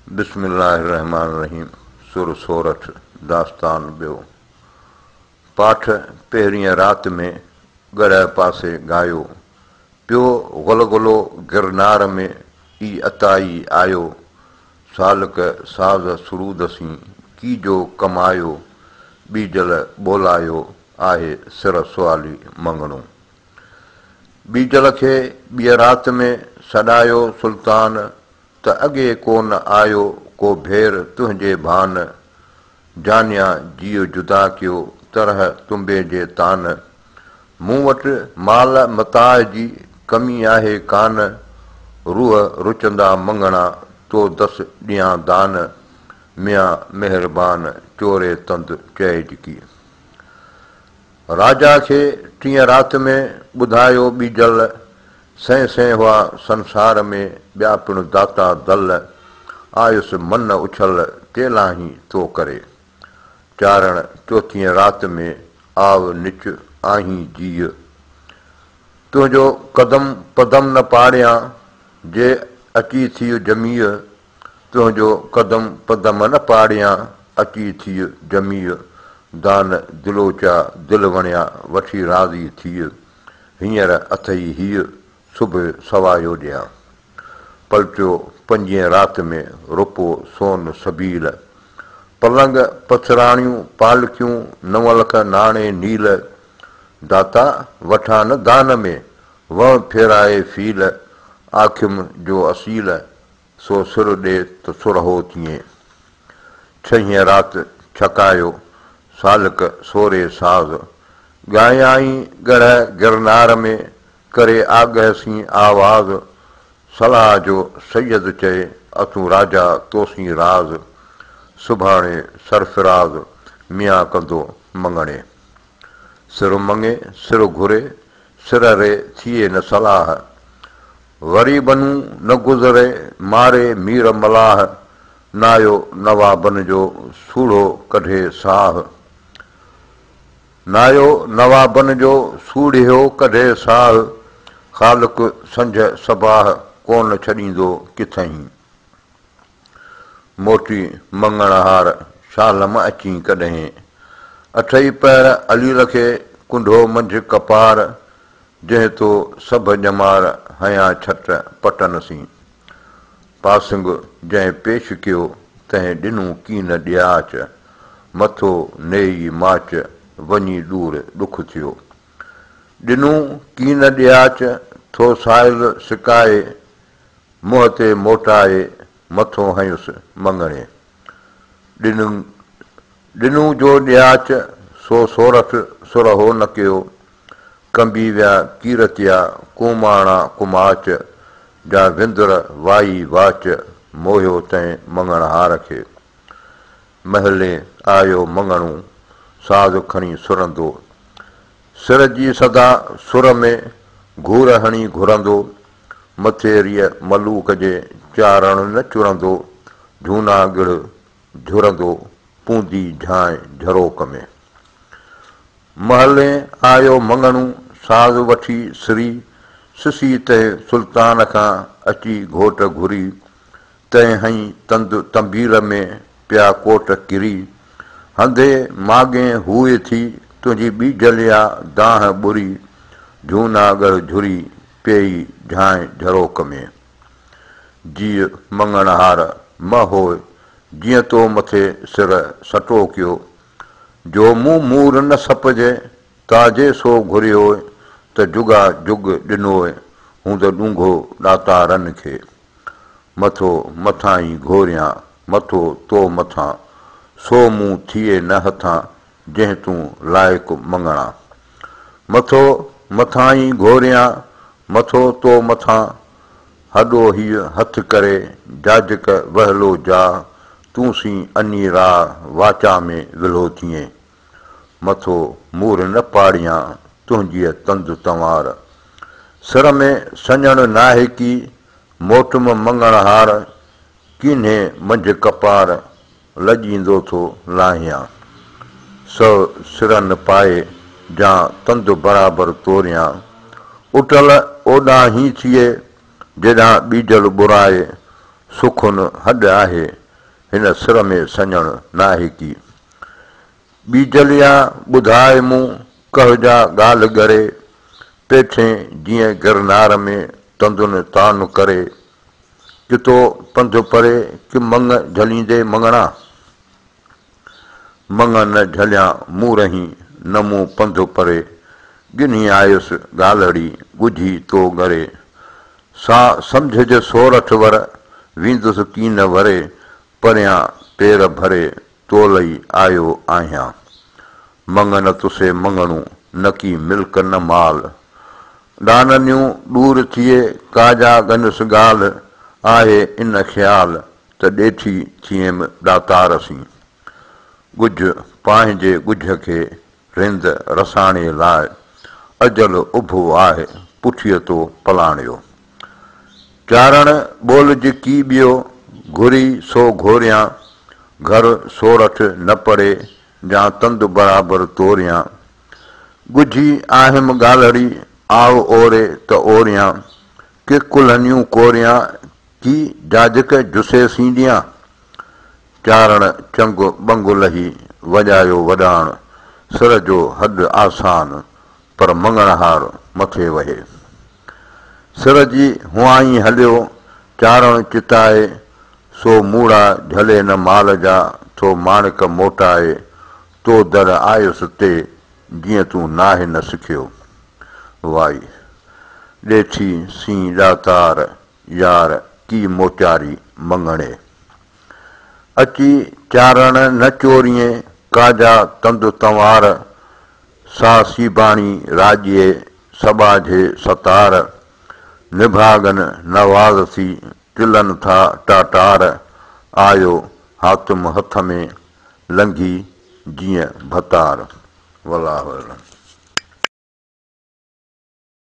बिस्मिल्लाहिर्रहमानिर्रहीम। सुर सोरठ दास्तान ॿियो। पाठ पहिरीं राति में ॻढ़ पासे ॻायो पियो गुलगुलो गिरनार में ई अताई आयो। सालक साज़ सुरूदसी की जो कमायो बीजल ॿोलायो आहे सिर सुवाली मंगणो। बीजल खे ॿिए राति में सॾायो सुल्तान त अॻे कोन आयो को भेर तुंहिंजे भान। जानिया जीउ जुदा कयो तरह तुंबे जे तान। मूं वटि माल मताह जी कमी आहे कान। रूह रुचंदा मंगणा तो दस ॾियां दान। मियां महिरबान चोरे तंद चइजकी। राजा खे टीह राति में ॿुधायो बीजल सैं सैं हुआ संसार में ॿिया पिणु दाता दल। आयुसि मन उछल तेलाही तो करे। चारण चोथीं राति में आव निच आहीं जीअ। तुंहिंजो कदम पदम न पाड़ियां जे अची थी जमीअ। तुंहिंजो कदम पदम न पाड़ियां अची थी जमीअ। दान दिलोचा दिल वणिया वठी राज़ी थी। हींअर अथई हीअ सुबुह सवायो ॾियां। पलटियो पंजीं राति में रुपो सोन सबील। पलंग पथराणियूं पालकियूं 9 लख नाणे नील। दाता वठां न दान में वण फेराए फील। आखियुमि जो असील सो सुर ॾे त सुरहो थिए। छहीं राति छकायो सालक सोरे साज़। ॻायाई ॻढ़ गिरनार में करे आगहसी आवाज़। सलाह जो सैयद चए अतूं राजा तोसी राज़। सुभाणे सरफराज़ मियां कंदो मंगणे। सिर मंगे सिर घुरे सिर रे थिए न सलाह। वरी बनू न गुज़रे मारे मीर मलाह। नायो नवाबन जो सूढ़ो कढे साह। नायो नवाबन जो सूढ़ियो कढे साह। ख़ालिक संझ सबाह कोन छॾींदो किथई। मोटी मंगणहार शालम अची कॾहिं। अठई पैर अलील खे कुंढो मंझि कपार। जंहिं तो सभु ॼमार हयां छट पटनसी। पासिंग जंहिं पेश कयो तंहिं ॾिनूं कीन ॾियाच। मथो नेई माच वञी ॾूर ॾुख थियो। ॾिनूं कीन ॾियाच थो साहिल सिकाए। मुंहं ते मोटाए मथो हयुसि मंगणे। ॾिनूं जो ॾियाच सो सोरठ सुरहो न कयो। कंबी विया कीरतिया कुमाणा कुमाच। जा विंदुर वाई वाच मोहियो तंहिं मंगणहार खे। महले आयो मंगणू साज़ खणी सुरंदो। सिर जी सदा सुर में घूर हणी घुरंदो। मथेरीअ मलूक जे चारण न चुरंदो। झूना गिड़ झुरंदो पूंदी झांइ झरोक में। महले आयो मंगणू साज़ वठी सिरी। सिसी तंहिं सुल्तान खां अची घोट घुरी। तंहिं हई तंद तंबीर में पिया कोट किरी। हंधे मागे हुए थी तुंहिंजी बीजलिया दाह ॿुरी। झूनागढ़ झुरी पेई झांइ झरोक में। जीअ मंगणहार म होए जीअं तो मथे सिर सटो कयो। जो मूं मूर न सपजे ताजे सो घुरियोए। त जुगा जुग ॾिनोए हूंद ॾूंघो ॾातारनि खे। मथो मथां ई घोरियां मथो तो मथां सो मूं थिए न हथां जंहिं तूं लाइक़ु मंगणा। मथो मथां ई घोरियां मथो तो मथां हॾो हीअ हथ करे जाजक वहलो जा। तूं सी अनी राह वाचा में विलो थिए। मथो मूर न पाड़ियां तुंहिंजीअ तंद तंवार। सिर में सञण नाहे की मोटम मंगणहार। कीन्हे मंझि कपार लॼींदो थो लाहियां। सिरन पाए जा तंद बराबरि तोरियां। उटल ओॾां ही थिए जेॾां बीजल ॿुराए। सुखुन हॾ आहे हिन सिर में सञण नाहे की। ॿीजलिया ॿुधाए मूं कहजा ॻाल्हि ॻरे पेठे जीअं गिरनार में तंदुन तान करे। कितो पंधु परे कि मंग झलींदे मंगणा मंग न झलिया मूं रही न मूं पंधु परे। गिनी आयुसि ॻाल्हड़ी ॻुझी तो ॻरे सा सम्झ जे सोरठ वर वींदुसि कीन वरे परियां पेर भरे तो लई आयो आहियां। मंग न तुसे मंगणू न की मिल्क न माल डाननियूं दूर थिए काजा गंदुसि ॻाल्हि आहे इन ख़्याल त ॾेठी थियम दातारसी। ॻुझ पंहिंजे ॻुझ खे रिंद रसाणे लाइ अजल उभो आहे पुठीअ तो पलाणियो। चारण ॿोलज की ॿियो घुरी सो घोरियां घर सोरठ न परे जा तंद बराबरि तोरियां। ॻुझी आहिम ॻाल्हड़ी आव ओरे त ओरियां कि कुल्हनियूं कोरियां की जाजक जुसे सींडियां। चारण चंग बंग लही वॼायो वॾाण सिर जो हॾ आसान पर मंगणहार मथे वहे। सिर जी हुआई हलियो चारण चिताए सो मूड़ा झले न माल जा थो माणिक मोटाए तो दर आयुसि ते जीअं तूं नाहे न सिखियो। वाई ॾेठी सी ॾातार यार की मोचारी मंगणे। अची चारण न चोरिए काजा तंदु तंवार सा सीबाणी राॼे सबाझे सतार। निभागन नवाज़ थी तिलनि था टाटार आयो हातम हथ में लंघी जीअं भतार। वल्लाहु अलम।